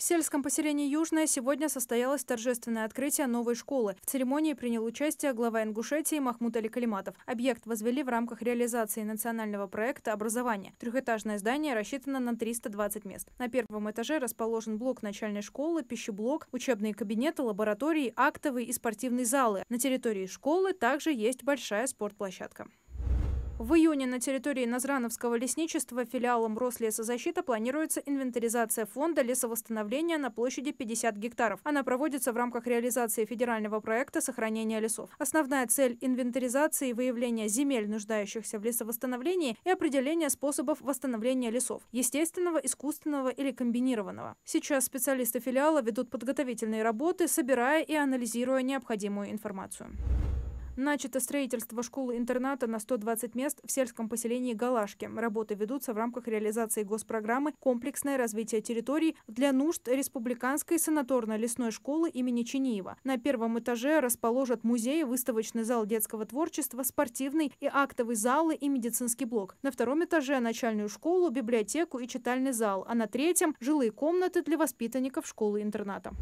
В сельском поселении Южное сегодня состоялось торжественное открытие новой школы. В церемонии принял участие глава Ингушетии Махмуд Али Калиматов. Объект возвели в рамках реализации национального проекта образования. Трехэтажное здание рассчитано на 320 мест. На первом этаже расположен блок начальной школы, пищеблок, учебные кабинеты, лаборатории, актовые и спортивные залы. На территории школы также есть большая спортплощадка. В июне на территории Назрановского лесничества филиалом Рослесозащита планируется инвентаризация фонда лесовосстановления на площади 50 гектаров. Она проводится в рамках реализации федерального проекта сохранения лесов. Основная цель инвентаризации – выявление земель, нуждающихся в лесовосстановлении, и определение способов восстановления лесов – естественного, искусственного или комбинированного. Сейчас специалисты филиала ведут подготовительные работы, собирая и анализируя необходимую информацию. Начато строительство школы-интерната на 120 мест в сельском поселении Галашки. Работы ведутся в рамках реализации госпрограммы «Комплексное развитие территорий» для нужд республиканской санаторно-лесной школы имени Чиниева. На первом этаже расположат музей, выставочный зал детского творчества, спортивный и актовый залы и медицинский блок. На втором этаже начальную школу, библиотеку и читальный зал, а на третьем – жилые комнаты для воспитанников школы-интерната.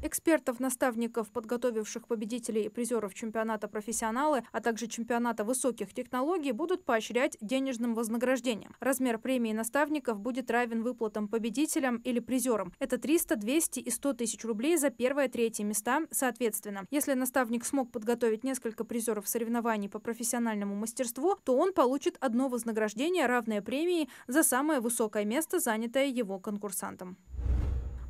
Экспертов, наставников, подготовивших победителей и призеров чемпионата профессионалы, а также чемпионата высоких технологий будут поощрять денежным вознаграждением. Размер премии наставников будет равен выплатам победителям или призерам. Это 300, 200 и 100 тысяч рублей за первое-третье места соответственно. Если наставник смог подготовить несколько призеров соревнований по профессиональному мастерству, то он получит одно вознаграждение, равное премии за самое высокое место, занятое его конкурсантом.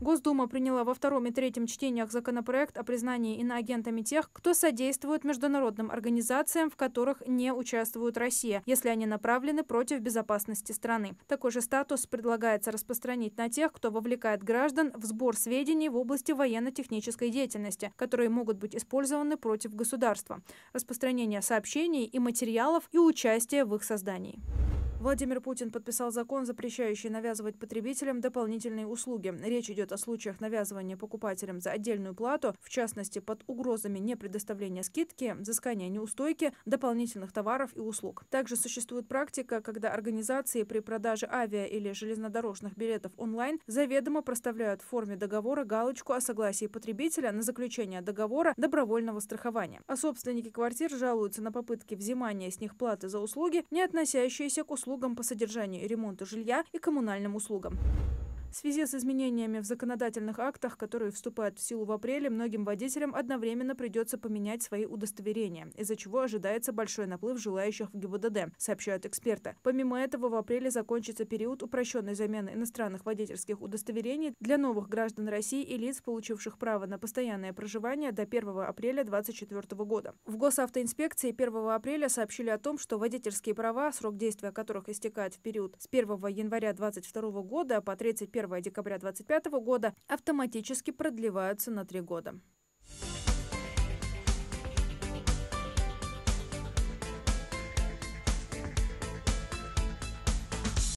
Госдума приняла во втором и третьем чтениях законопроект о признании иноагентами тех, кто содействует международным организациям, в которых не участвует Россия, если они направлены против безопасности страны. Такой же статус предлагается распространить на тех, кто вовлекает граждан в сбор сведений в области военно-технической деятельности, которые могут быть использованы против государства, распространение сообщений и материалов и участие в их создании. Владимир Путин подписал закон, запрещающий навязывать потребителям дополнительные услуги. Речь идет о случаях навязывания покупателям за отдельную плату, в частности, под угрозами непредоставления скидки, взыскания неустойки, дополнительных товаров и услуг. Также существует практика, когда организации при продаже авиа- или железнодорожных билетов онлайн заведомо проставляют в форме договора галочку о согласии потребителя на заключение договора добровольного страхования. А собственники квартир жалуются на попытки взимания с них платы за услуги, не относящиеся к услугам по содержанию и ремонту жилья и коммунальным услугам. В связи с изменениями в законодательных актах, которые вступают в силу в апреле, многим водителям одновременно придется поменять свои удостоверения, из-за чего ожидается большой наплыв желающих в ГИБДД, сообщают эксперты. Помимо этого, в апреле закончится период упрощенной замены иностранных водительских удостоверений для новых граждан России и лиц, получивших право на постоянное проживание до 1 апреля 2024 года. В Госавтоинспекции 1 апреля сообщили о том, что водительские права, срок действия которых истекает в период с 1 января 2022 года по 31 декабря 2025 года, автоматически продлеваются на 3 года.